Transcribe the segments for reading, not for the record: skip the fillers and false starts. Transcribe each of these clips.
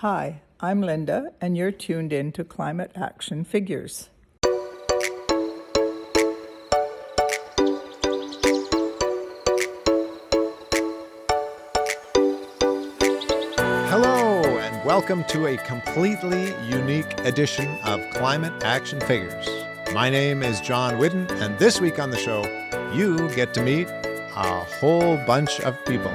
Hi, I'm Linda, and you're tuned in to Climate Action Figures. Hello, and welcome to a completely unique edition of Climate Action Figures. My name is John Whidden, and this week on the show, you get to meet a whole bunch of people.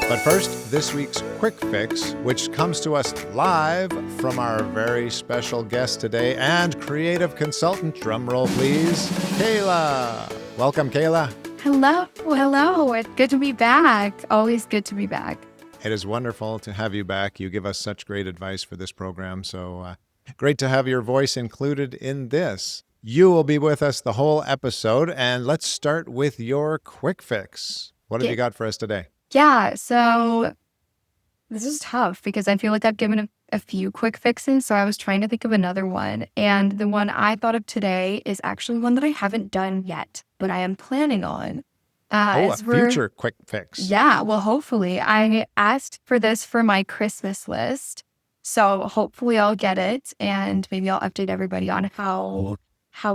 But first, this week's QuickFix, which comes to us live from our very special guest today and creative consultant, drumroll please, Kayla. Welcome, Kayla. Hello. It's good to be back. Always good to be back. It is wonderful to have you back. You give us such great advice for this program, so great to have your voice included in this. You will be with us the whole episode, and let's start with your QuickFix. What have you got for us today? Yeah, so this is tough because I feel like I've given a few quick fixes, so I was trying to think of another one. And the one I thought of today is actually one that I haven't done yet, but I am planning on. A future quick fix. Yeah, well, hopefully. I asked for this for my Christmas list, so hopefully I'll get it, and maybe I'll update everybody on how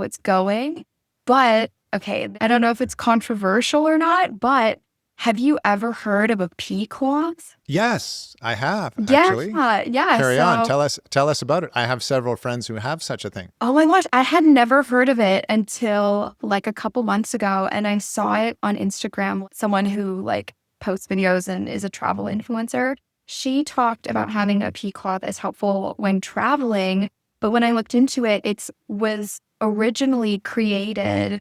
it's going. But, okay, I don't know if it's controversial or not, but have you ever heard of a pea cloth? Yes, I have, actually. Yeah. Carry on. Tell us about it. I have several friends who have such a thing. Oh my gosh, I had never heard of it until like a couple months ago, and I saw it on Instagram. Someone who like posts videos and is a travel influencer. She talked about having a pea cloth as helpful when traveling, but when I looked into it, it was originally created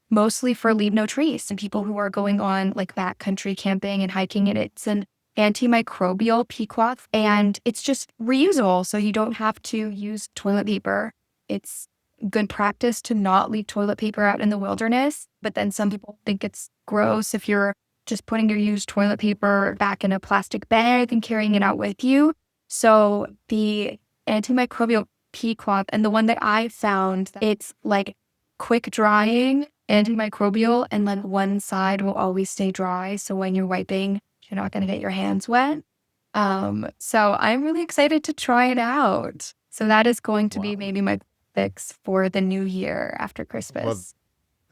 mostly for leave no trace and people who are going on like backcountry camping and hiking, and it's an antimicrobial pea cloth, and it's just reusable, so you don't have to use toilet paper. It's good practice to not leave toilet paper out in the wilderness, but then some people think it's gross if you're just putting your used toilet paper back in a plastic bag and carrying it out with you. So the antimicrobial pea cloth, and the one that I found, it's like quick drying, antimicrobial, and then one side will always stay dry. So when you're wiping, you're not going to get your hands wet. So I'm really excited to try it out. So that is going to be maybe my fix for the new year after Christmas. Well,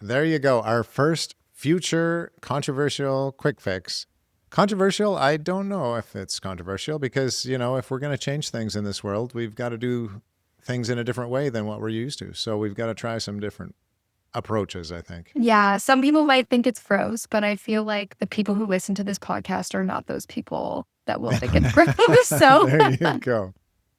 there you go. Our first future controversial quick fix. Controversial? I don't know if it's controversial because, if we're going to change things in this world, we've got to do things in a different way than what we're used to. So we've got to try some different approaches, I think. Yeah, some people might think it's gross, but I feel like the people who listen to this podcast are not those people that will think it's gross. So there you go.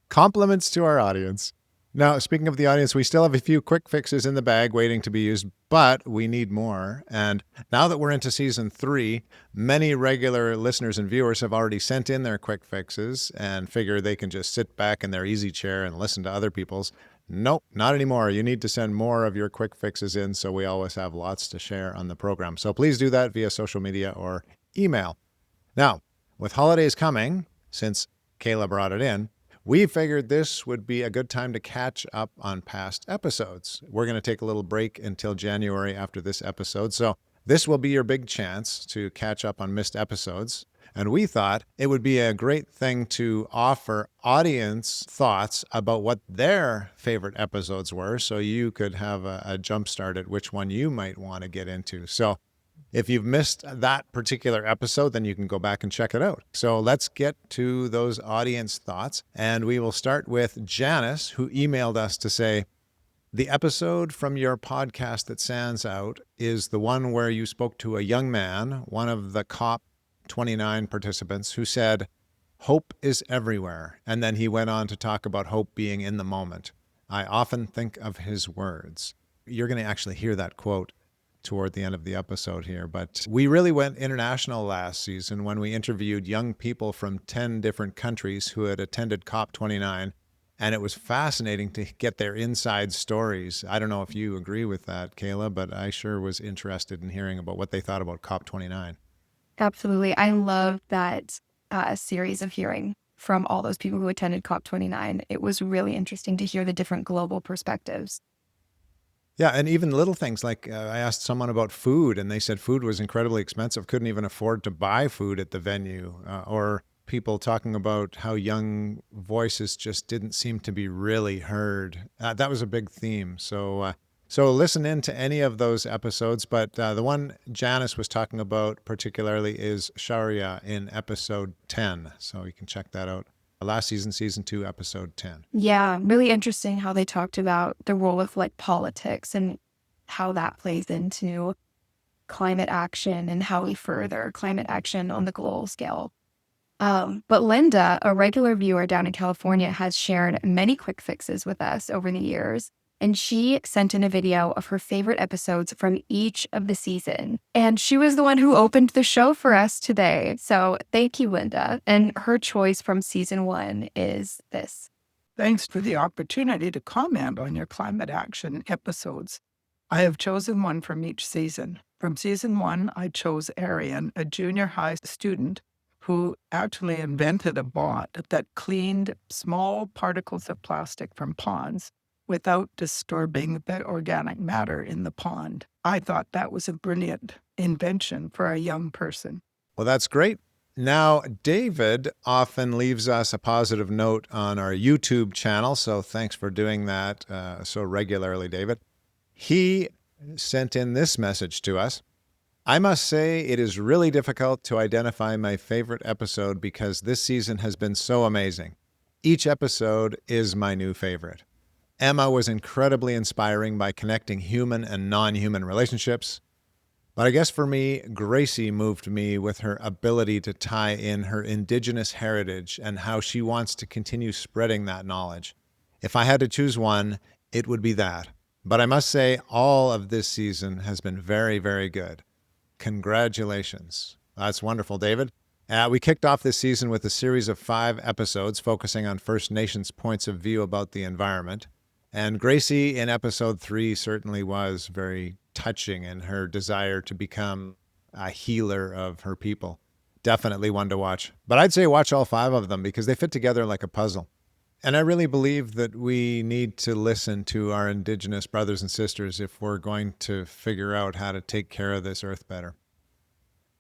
Compliments to our audience. Now, speaking of the audience, we still have a few quick fixes in the bag waiting to be used, but we need more. And now that we're into season 3, many regular listeners and viewers have already sent in their quick fixes and figure they can just sit back in their easy chair and listen to other people's. Nope, not anymore. You need to send more of your quick fixes in so we always have lots to share on the program. So please do that via social media or email. Now, with holidays coming, since Kayla brought it in, we figured this would be a good time to catch up on past episodes. We're going to take a little break until January after this episode. So this will be your big chance to catch up on missed episodes. And we thought it would be a great thing to offer audience thoughts about what their favorite episodes were, so you could have a jump start at which one you might want to get into. So if you've missed that particular episode, then you can go back and check it out. So let's get to those audience thoughts. And we will start with Janice, who emailed us to say, the episode from your podcast that stands out is the one where you spoke to a young man, one of the COP29 participants, who said, "Hope is everywhere." And then he went on to talk about hope being in the moment. I often think of his words. You're going to actually hear that quote toward the end of the episode here. But we really went international last season when we interviewed young people from 10 different countries who had attended COP29. And it was fascinating to get their inside stories. I don't know if you agree with that, Kayla, but I sure was interested in hearing about what they thought about COP29. Absolutely. I love that series of hearing from all those people who attended COP29. It was really interesting to hear the different global perspectives. Yeah, and even little things like I asked someone about food, and they said food was incredibly expensive, couldn't even afford to buy food at the venue, or people talking about how young voices just didn't seem to be really heard. That was a big theme. So listen in to any of those episodes, but the one Janice was talking about particularly is Sharia in episode 10. So you can check that out. Last season, season 2, episode 10. Yeah, really interesting how they talked about the role of like politics and how that plays into climate action and how we further climate action on the global scale. But Linda, a regular viewer down in California, has shared many quick fixes with us over the years. And she sent in a video of her favorite episodes from each of the season. And she was the one who opened the show for us today. So thank you, Linda. And her choice from season 1 is this. Thanks for the opportunity to comment on your climate action episodes. I have chosen one from each season. From season 1, I chose Arian, a junior high student who actually invented a bot that cleaned small particles of plastic from ponds without disturbing the organic matter in the pond. I thought that was a brilliant invention for a young person. Well, that's great. Now, David often leaves us a positive note on our YouTube channel, so thanks for doing that so regularly, David. He sent in this message to us. I must say it is really difficult to identify my favorite episode because this season has been so amazing. Each episode is my new favorite. Emma was incredibly inspiring by connecting human and non-human relationships. But I guess for me, Gracie moved me with her ability to tie in her Indigenous heritage and how she wants to continue spreading that knowledge. If I had to choose one, it would be that. But I must say, all of this season has been very, very good. Congratulations. That's wonderful, David. We kicked off this season with a series of 5 episodes focusing on First Nations points of view about the environment. And Gracie in episode 3 certainly was very touching in her desire to become a healer of her people. Definitely one to watch. But I'd say watch all 5 of them because they fit together like a puzzle. And I really believe that we need to listen to our Indigenous brothers and sisters if we're going to figure out how to take care of this earth better.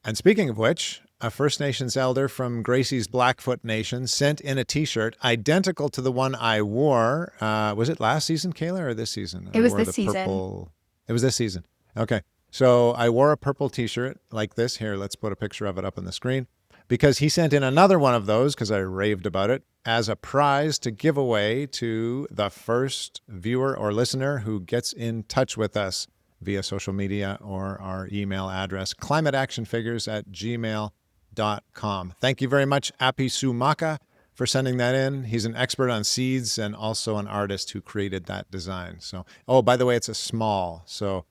And speaking of which, a First Nations elder from Gracie's Blackfoot Nation sent in a t-shirt identical to the one I wore. Was it last season, Kayla, or this season? It was I wore this the season. purple. It was this season. Okay. So I wore a purple t-shirt like this. Here, let's put a picture of it up on the screen. Because he sent in another one of those, because I raved about it, as a prize to give away to the first viewer or listener who gets in touch with us via social media or our email address, climateactionfigures@gmail.com. Thank you very much, Api Sumaka, for sending that in. He's an expert on seeds and also an artist who created that design. So, oh, by the way, it's a small, so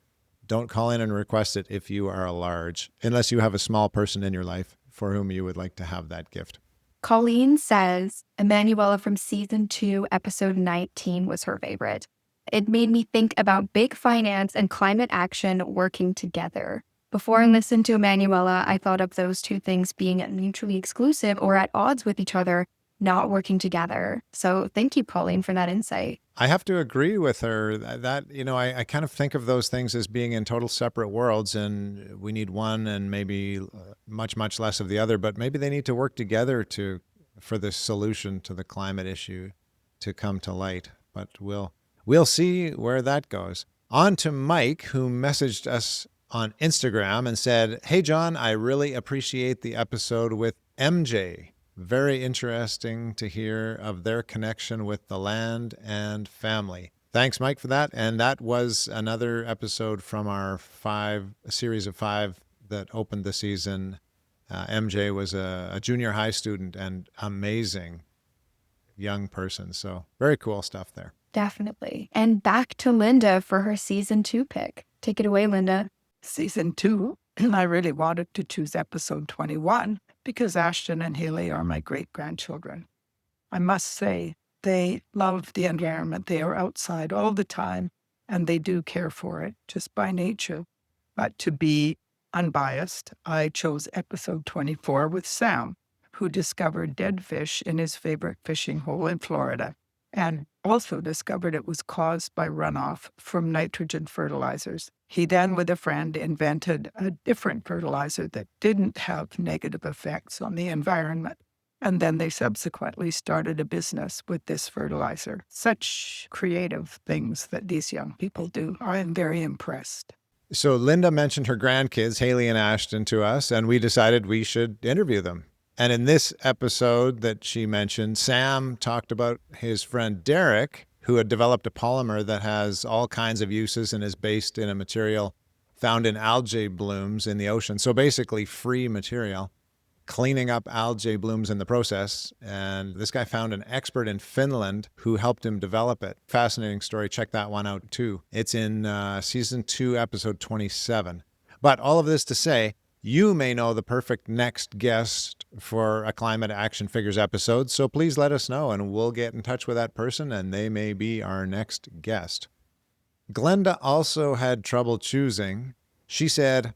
don't call in and request it if you are a large, unless you have a small person in your life for whom you would like to have that gift. Colleen says Emanuela from season 2, episode 19 was her favorite. It made me think about big finance and climate action working together. Before I listened to Emanuela, I thought of those two things being mutually exclusive or at odds with each other, not working together. So thank you, Colleen, for that insight. I have to agree with her that I kind of think of those things as being in total separate worlds, and we need one and maybe much, much less of the other, but maybe they need to work together for the solution to the climate issue to come to light. But we'll see where that goes. On to Mike, who messaged us on Instagram and said, "Hey, John, I really appreciate the episode with MJ. Very interesting to hear of their connection with the land and family." Thanks, Mike, for that. And that was another episode from our series of 5 that opened the season. MJ was a junior high student and amazing young person. So very cool stuff there. Definitely. And back to Linda for her season 2 pick. Take it away, Linda. Season 2, I really wanted to choose episode 21 because Ashton and Haley are my great-grandchildren. I must say, they love the environment. They are outside all the time, and they do care for it just by nature. But to be unbiased, I chose episode 24 with Sam, who discovered dead fish in his favorite fishing hole in Florida. and also discovered it was caused by runoff from nitrogen fertilizers. He then, with a friend, invented a different fertilizer that didn't have negative effects on the environment. And then they subsequently started a business with this fertilizer. Such creative things that these young people do. I am very impressed. So Linda mentioned her grandkids, Haley and Ashton, to us, and we decided we should interview them. And in this episode that she mentioned, Sam talked about his friend Derek, who had developed a polymer that has all kinds of uses and is based in a material found in algae blooms in the ocean. So basically free material, cleaning up algae blooms in the process. And this guy found an expert in Finland who helped him develop it. Fascinating story. Check that one out too. It's in season 2, episode 27. But all of this to say, you may know the perfect next guest for a Climate Action Figures episode, so please let us know and we'll get in touch with that person and they may be our next guest. Glenda also had trouble choosing. She said,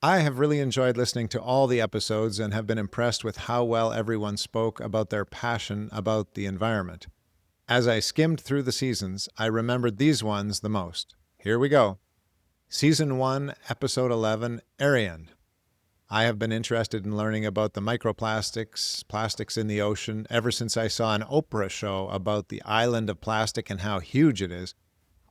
I have really enjoyed listening to all the episodes and have been impressed with how well everyone spoke about their passion about the environment. As I skimmed through the seasons, I remembered these ones the most. Here we go. Season 1, Episode 11, Arian. I have been interested in learning about the microplastics, plastics in the ocean, ever since I saw an Oprah show about the island of plastic and how huge it is.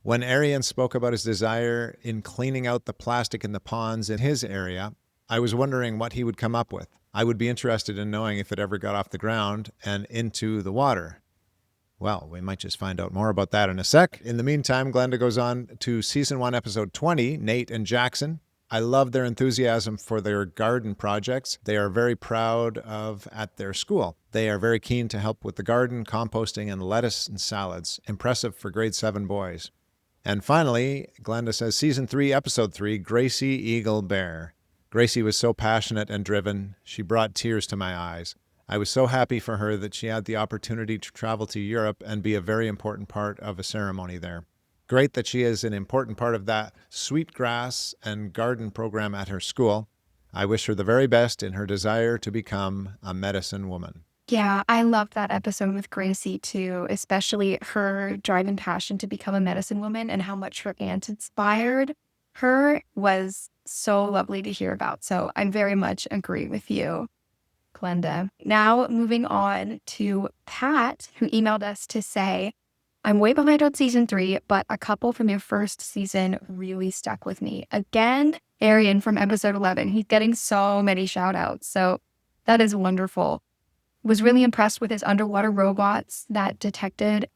When Arian spoke about his desire in cleaning out the plastic in the ponds in his area, I was wondering what he would come up with. I would be interested in knowing if it ever got off the ground and into the water. Well, we might just find out more about that in a sec. In the meantime, Glenda goes on to Season 1, Episode 20, Nate and Jackson. I love their enthusiasm for their garden projects they are very proud of at their school. They are very keen to help with the garden, composting, and lettuce and salads. Impressive for grade 7 boys. And finally, Glenda says, Season 3, Episode 3, Gracie Eagle Bear. Gracie was so passionate and driven, she brought tears to my eyes. I was so happy for her that she had the opportunity to travel to Europe and be a very important part of a ceremony there. Great that she is an important part of that sweet grass and garden program at her school. I wish her the very best in her desire to become a medicine woman. Yeah, I loved that episode with Gracie too, especially her drive and passion to become a medicine woman and how much her aunt inspired her was so lovely to hear about. So I very much agree with you, Glenda. Now moving on to Pat, who emailed us to say, I'm way behind on season 3, but a couple from your first season really stuck with me. Again, Arian from episode 11. He's getting so many shout outs. So that is wonderful. Was really impressed with his underwater robots that detected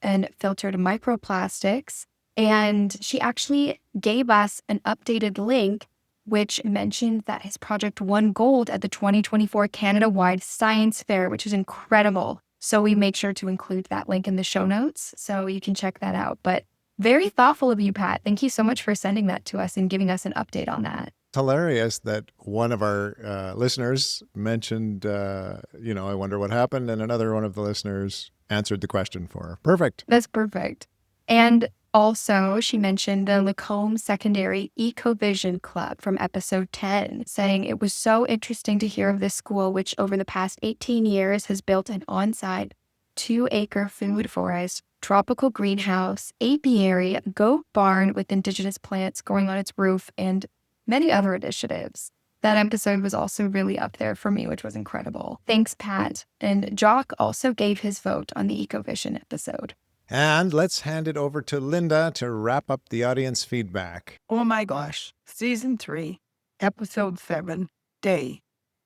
and filtered microplastics. And she actually gave us an updated link, which mentioned that his project won gold at the 2024 Canada-wide Science Fair, which is incredible. So we make sure to include that link in the show notes so you can check that out. But very thoughtful of you, Pat. Thank you so much for sending that to us and giving us an update on that. Hilarious that one of our listeners mentioned, I wonder what happened, and another one of the listeners answered the question for her. Perfect. That's perfect. And also, she mentioned the Lacombe Secondary Ecovision Club from episode 10, saying it was so interesting to hear of this school, which over the past 18 years has built an on-site 2-acre food forest, tropical greenhouse, apiary, goat barn with indigenous plants growing on its roof, and many other initiatives. That episode was also really up there for me, which was incredible. Thanks, Pat. And Jock also gave his vote on the Ecovision episode. And let's hand it over to Linda to wrap up the audience feedback. Oh my gosh. Season 3, Episode 7, Day.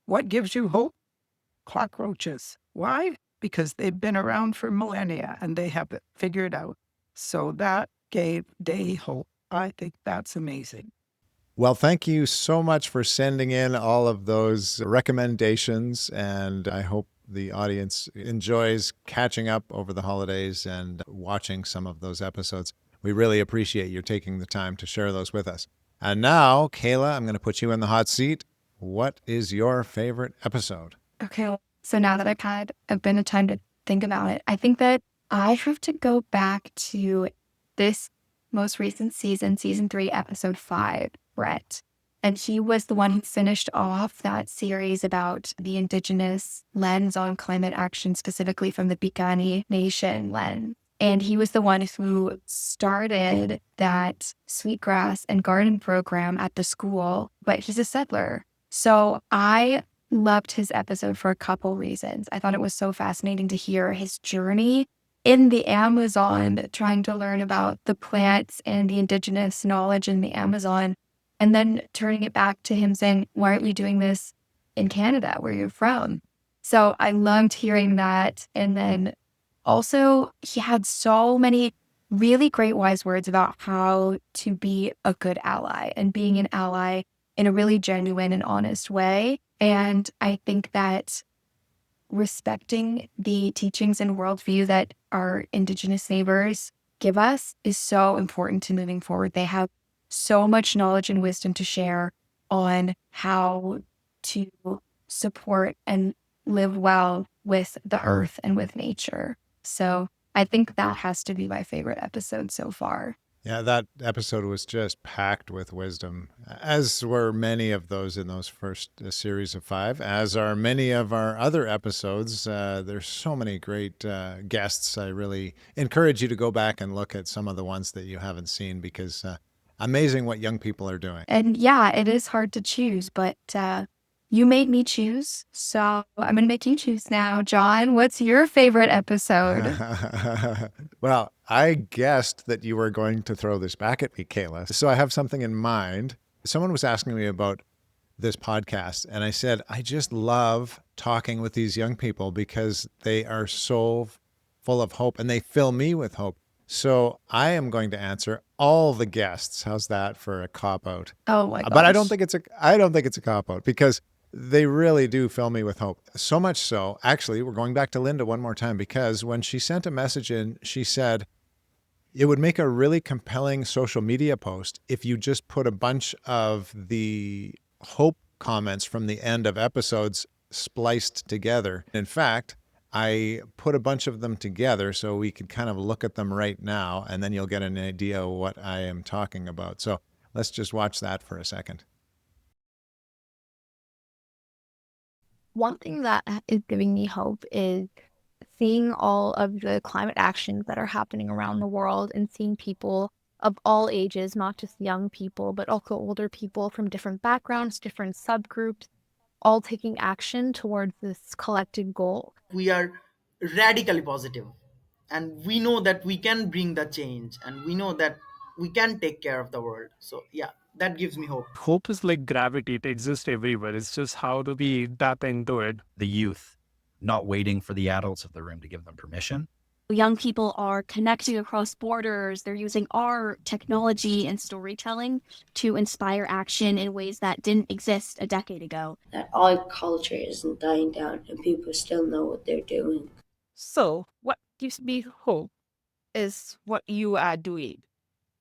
What gives you hope? Cockroaches. Why? Because they've been around for millennia and they have it figured out. So that gave Day hope. I think that's amazing. Well, thank you so much for sending in all of those recommendations, and I hope the audience enjoys catching up over the holidays and watching some of those episodes. We really appreciate you taking the time to share those with us. And now, Kayla, I'm going to put you in the hot seat. What is your favorite episode? Okay, so now that I've had a bit of time to think about it, I think that I have to go back to this most recent season, season 3, episode 5, Brett. And he was the one who finished off that series about the Indigenous lens on climate action, specifically from the Bikini Nation lens. And he was the one who started that sweetgrass and garden program at the school, but he's a settler. So I loved his episode for a couple reasons. I thought it was so fascinating to hear his journey in the Amazon, trying to learn about the plants and the indigenous knowledge in the Amazon, and then turning it back to him saying, why aren't you doing this in Canada, where you're from? So I loved hearing that. And then also, he had so many really great wise words about how to be a good ally and being an ally in a really genuine and honest way. And I think that respecting the teachings and worldview that our Indigenous neighbors give us is so important to moving forward. They have so much knowledge and wisdom to share on how to support and live well with the earth and with nature. So I think that has to be my favorite episode so far. Yeah, that episode was just packed with wisdom, as were many of those in those first series of 5, as are many of our other episodes. There's so many great guests. I really encourage you to go back and look at some of the ones that you haven't seen, because amazing what young people are doing. And yeah, it is hard to choose, but you made me choose. So I'm going to make you choose now. John, what's your favorite episode? Well, I guessed that you were going to throw this back at me, Kayla. So I have something in mind. Someone was asking me about this podcast, and I said, I just love talking with these young people because they are so full of hope and they fill me with hope. So I am going to answer all the guests. How's that for a cop-out? Oh my gosh. But I don't think it's a cop-out, because they really do fill me with hope. So much so, actually, we're going back to Linda one more time, because when she sent a message in, she said it would make a really compelling social media post if you just put a bunch of the hope comments from the end of episodes spliced together. In fact, I put a bunch of them together so we could kind of look at them right now, and then you'll get an idea of what I am talking about. So let's just watch that for a second. One thing that is giving me hope is seeing all of the climate actions that are happening around the world and seeing people of all ages, not just young people, but also older people from different backgrounds, different subgroups, all taking action towards this collective goal. We are radically positive, and we know that we can bring the change, and we know that we can take care of the world. So yeah, that gives me hope. Hope is like gravity, it exists everywhere. It's just how do we tap into it? The youth, not waiting for the adults of the room to give them permission. Young people are connecting across borders. They're using art, technology, and storytelling to inspire action in ways that didn't exist a decade ago. That all culture isn't dying down and people still know what they're doing. So what gives me hope is what you are doing.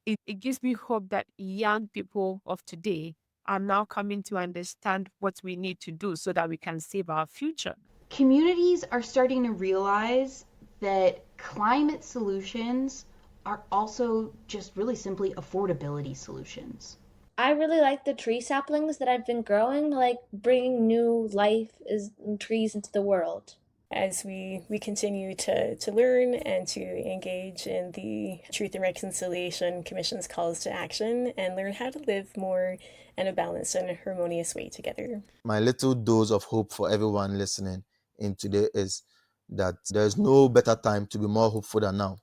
It gives me hope that young people of today are now coming to understand what we need to do so that we can save our future. Communities are starting to realize that climate solutions are also just really simply affordability solutions. I really like the tree saplings that I've been growing, like bringing new life in trees into the world. As we continue to learn and to engage in the Truth and Reconciliation Commission's calls to action and learn how to live more in a balanced and harmonious way together. My little dose of hope for everyone listening in today is that there's no better time to be more hopeful than now.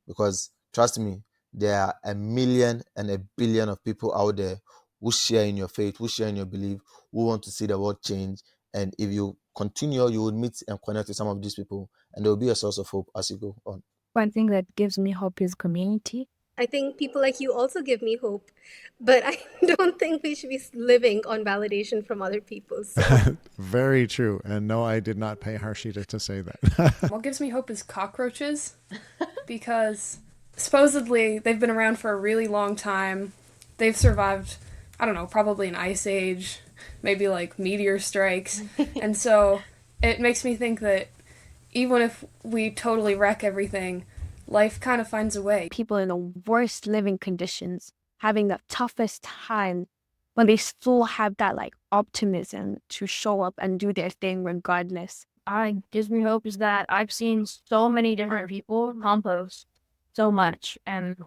Because trust me, there are 1 million and 1 billion of people out there who share in your faith, who share in your belief, who want to see the world change. And if you continue, you will meet and connect with some of these people, and there will be a source of hope as you go on. One thing that gives me hope is community. I think people like you also give me hope, but I don't think we should be living on validation from other people. So. Very true. And no, I did not pay Harshita to say that. What gives me hope is cockroaches, because supposedly they've been around for a really long time. They've survived, I don't know, probably an ice age, maybe like meteor strikes. And so it makes me think that even if we totally wreck everything, life kind of finds a way. People in the worst living conditions, having the toughest time, but they still have that like optimism to show up and do their thing regardless. Gives me hope is that I've seen so many different people compost so much, and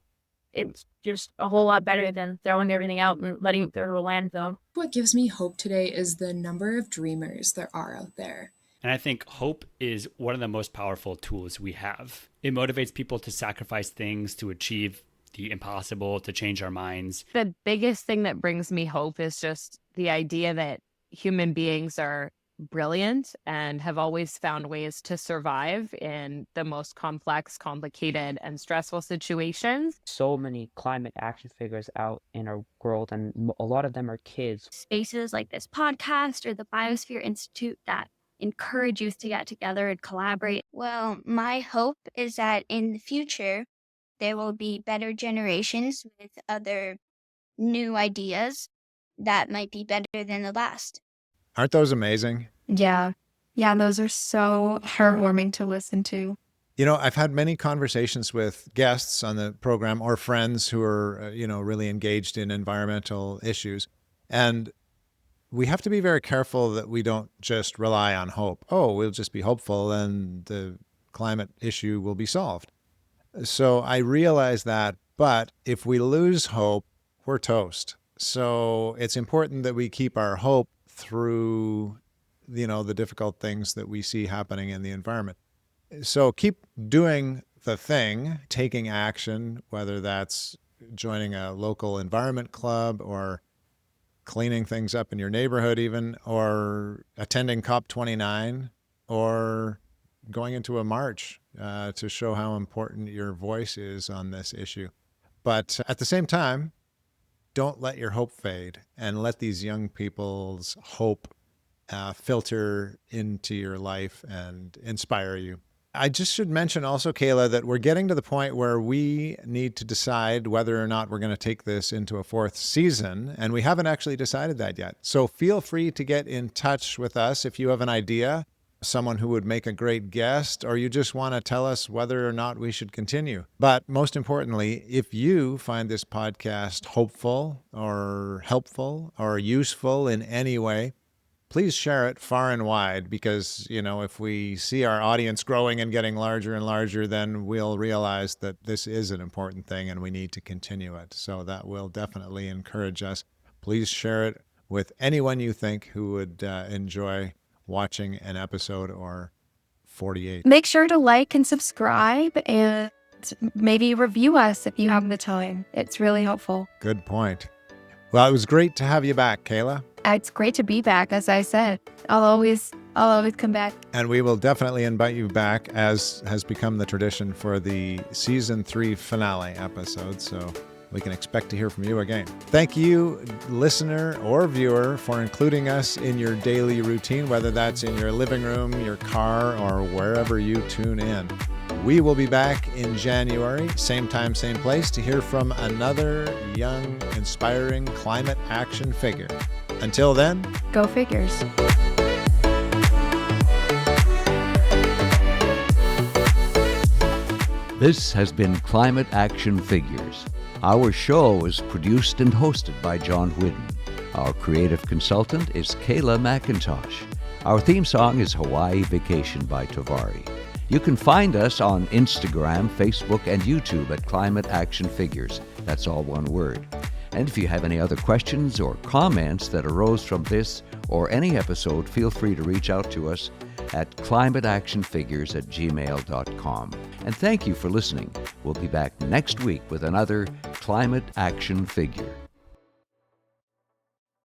it's just a whole lot better than throwing everything out and letting it go to a landfill. What gives me hope today is the number of dreamers there are out there. And I think hope is one of the most powerful tools we have. It motivates people to sacrifice things to achieve the impossible, to change our minds. The biggest thing that brings me hope is just the idea that human beings are brilliant and have always found ways to survive in the most complex, complicated, and stressful situations. So many climate action figures out in our world, and a lot of them are kids. Spaces like this podcast or the Biosphere Institute that encourage youth to get together and collaborate. Well, my hope is that in the future, there will be better generations with other new ideas that might be better than the last. Aren't those amazing? Yeah. Yeah, those are so heartwarming to listen to. You know, I've had many conversations with guests on the program or friends who are, really engaged in environmental issues. And we have to be very careful that we don't just rely on hope. Oh, we'll just be hopeful and the climate issue will be solved. So I realize that, but if we lose hope, we're toast. So it's important that we keep our hope through, the difficult things that we see happening in the environment. So keep doing the thing, taking action, whether that's joining a local environment club or cleaning things up in your neighborhood even, or attending COP29, or going into a march to show how important your voice is on this issue. But at the same time, don't let your hope fade and let these young people's hope filter into your life and inspire you. I just should mention also, Kayla, that we're getting to the point where we need to decide whether or not we're going to take this into a fourth season, and we haven't actually decided that yet. So feel free to get in touch with us if you have an idea, someone who would make a great guest, or you just want to tell us whether or not we should continue. But most importantly, if you find this podcast hopeful or helpful or useful in any way, please share it far and wide, because, if we see our audience growing and getting larger and larger, then we'll realize that this is an important thing and we need to continue it. So that will definitely encourage us. Please share it with anyone you think who would enjoy watching an episode or 48. Make sure to like and subscribe and maybe review us if you have the time. It's really helpful. Good point. Well, it was great to have you back, Kayla. It's great to be back, as I said. I'll always come back. And we will definitely invite you back, as has become the tradition for the season 3 finale episode. So we can expect to hear from you again. Thank you, listener or viewer, for including us in your daily routine, whether that's in your living room, your car, or wherever you tune in. We will be back in January, same time, same place, to hear from another young, inspiring climate action figure. Until then, go figures. This has been Climate Action Figures. Our show is produced and hosted by John Whidden. Our creative consultant is Kayla McIntosh. Our theme song is Hawaii Vacation by Tavari. You can find us on Instagram, Facebook, and YouTube at Climate Action Figures. That's all one word. And if you have any other questions or comments that arose from this or any episode, feel free to reach out to us at climateactionfigures@gmail.com. And thank you for listening. We'll be back next week with another Climate Action Figure.